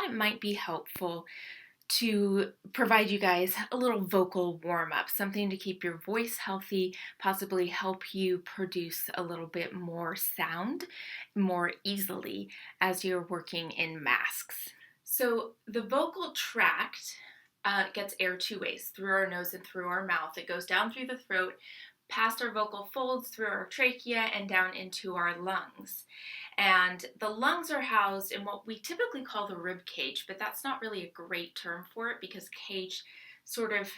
it might be helpful to provide you guys a little vocal warm up, something to keep your voice healthy, possibly help you produce a little bit more sound more easily as you're working in masks. So, the vocal tract gets air two ways, through our nose and through our mouth. It goes down through the throat, past our vocal folds, through our trachea, and down into our lungs. And the lungs are housed in what we typically call the rib cage, but that's not really a great term for it because cage sort of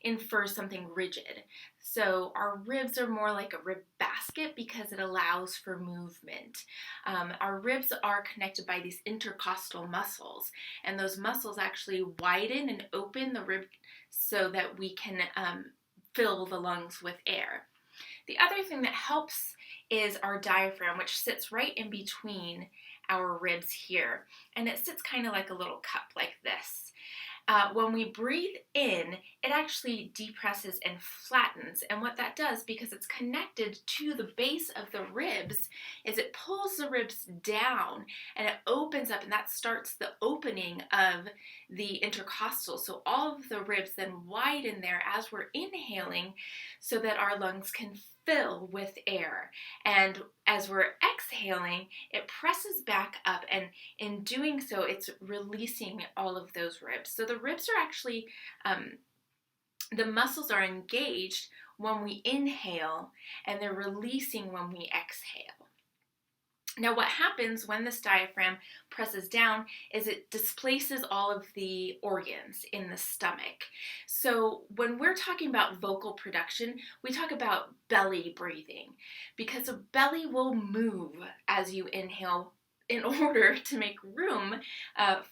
infers something rigid. So our ribs are more like a rib basket because it allows for movement. Our ribs are connected by these intercostal muscles, and those muscles actually widen and open the rib so that we can fill the lungs with air. The other thing that helps is our diaphragm, which sits right in between our ribs here, and it sits kind of like a little cup like this. When we breathe in, it actually depresses and flattens, and what that does, because it's connected to the base of the ribs, is it pulls the ribs down and it opens up, and that starts the opening of the intercostal. So all of the ribs then widen there as we're inhaling so that our lungs can fill with air. And as we're exhaling, it presses back up, and in doing so, it's releasing all of those ribs. So the ribs are actually, the muscles are engaged when we inhale, and they're releasing when we exhale. Now, what happens when this diaphragm presses down is it displaces all of the organs in the stomach. So when we're talking about vocal production, we talk about belly breathing because the belly will move as you inhale in order to make room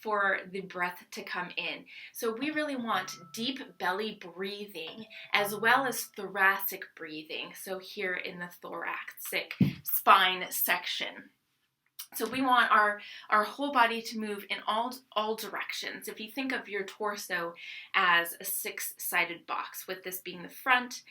for the breath to come in. So we really want deep belly breathing as well as thoracic breathing. So here in the thoracic spine section. So we want our whole body to move in all directions. If you think of your torso as a six-sided box, with this being the front,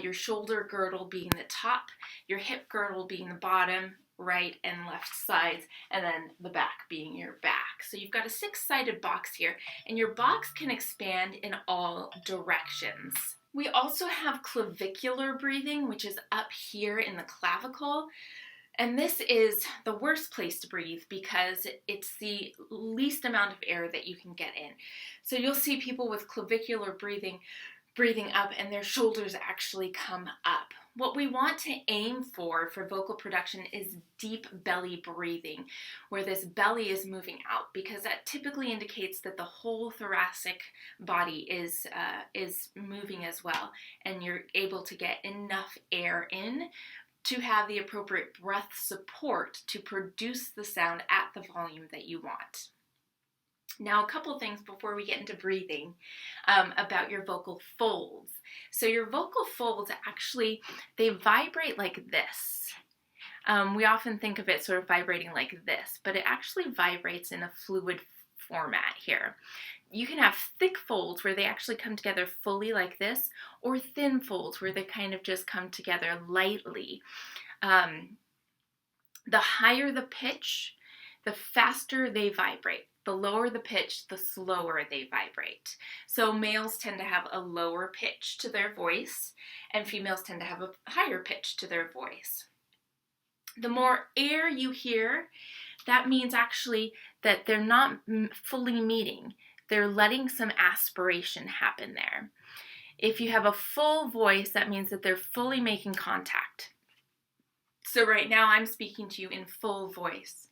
your shoulder girdle being the top, your hip girdle being the bottom, right and left sides, and then the back being your back. So you've got a six-sided box here, and your box can expand in all directions. We also have clavicular breathing, which is up here in the clavicle. And this is the worst place to breathe because it's the least amount of air that you can get in. So you'll see people with clavicular breathing up, and their shoulders actually come up. What we want to aim for vocal production is deep belly breathing, where this belly is moving out, because that typically indicates that the whole thoracic body is moving as well, and you're able to get enough air in to have the appropriate breath support to produce the sound at the volume that you want. Now, a couple things before we get into breathing about your vocal folds. So your vocal folds actually, they vibrate like this. We often think of it sort of vibrating like this, but it actually vibrates in a fluid format here. You can have thick folds where they actually come together fully like this, or thin folds where they kind of just come together lightly. The higher the pitch, the faster they vibrate. The lower the pitch, the slower they vibrate. So males tend to have a lower pitch to their voice, and females tend to have a higher pitch to their voice. The more air you hear, that means actually that they're not fully meeting. They're letting some aspiration happen there. If you have a full voice, that means that they're fully making contact. So right now I'm speaking to you in full voice,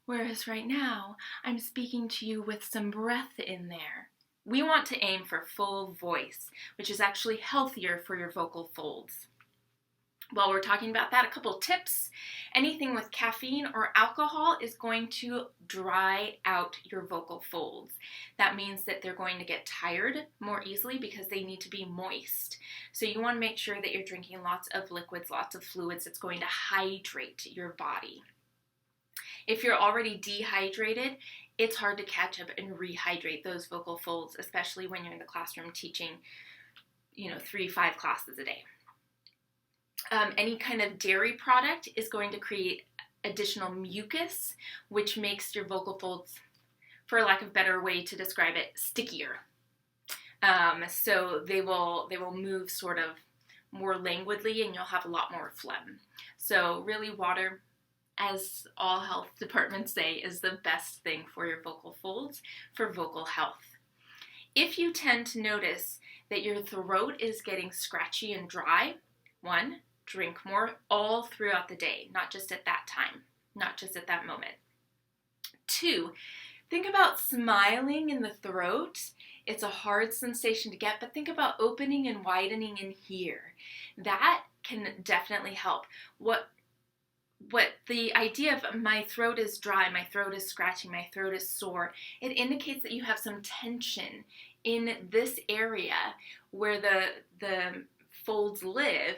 whereas right now I'm speaking to you with some breath in there. We want to aim for full voice, which is actually healthier for your vocal folds. While we're talking about that, a couple tips. Anything with caffeine or alcohol is going to dry out your vocal folds. That means that they're going to get tired more easily because they need to be moist. So you want to make sure that you're drinking lots of liquids, lots of fluids that's going to hydrate your body. If you're already dehydrated, it's hard to catch up and rehydrate those vocal folds, especially when you're in the classroom teaching, 3-5 classes a day. Any kind of dairy product is going to create additional mucus, which makes your vocal folds for lack of a better way to describe it, stickier. So they will move sort of more languidly, and you'll have a lot more phlegm. So really, water, as all health departments say, is the best thing for your vocal folds for vocal health. If you tend to notice that your throat is getting scratchy and dry, one, drink more all throughout the day, not just at that time, not just at that moment. Two, think about smiling in the throat. It's a hard sensation to get, but think about opening and widening in here. That can definitely help. What the idea of my throat is dry, my throat is scratching, my throat is sore, it indicates that you have some tension in this area where the folds live,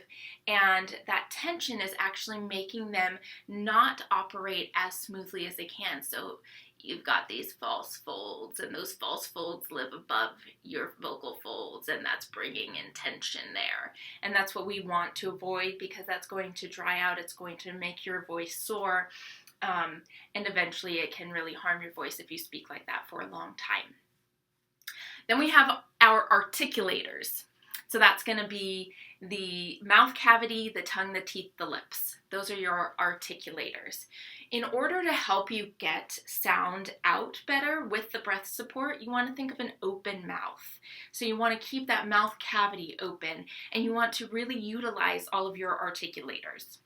and that tension is actually making them not operate as smoothly as they can. So you've got these false folds, and those false folds live above your vocal folds, and that's bringing in tension there. And that's what we want to avoid, because that's going to dry out, it's going to make your voice sore, and eventually it can really harm your voice if you speak like that for a long time. Then we have our articulators. So that's going to be the mouth cavity, the tongue, the teeth, the lips. Those are your articulators. In order to help you get sound out better with the breath support, you want to think of an open mouth. So you want to keep that mouth cavity open, and you want to really utilize all of your articulators.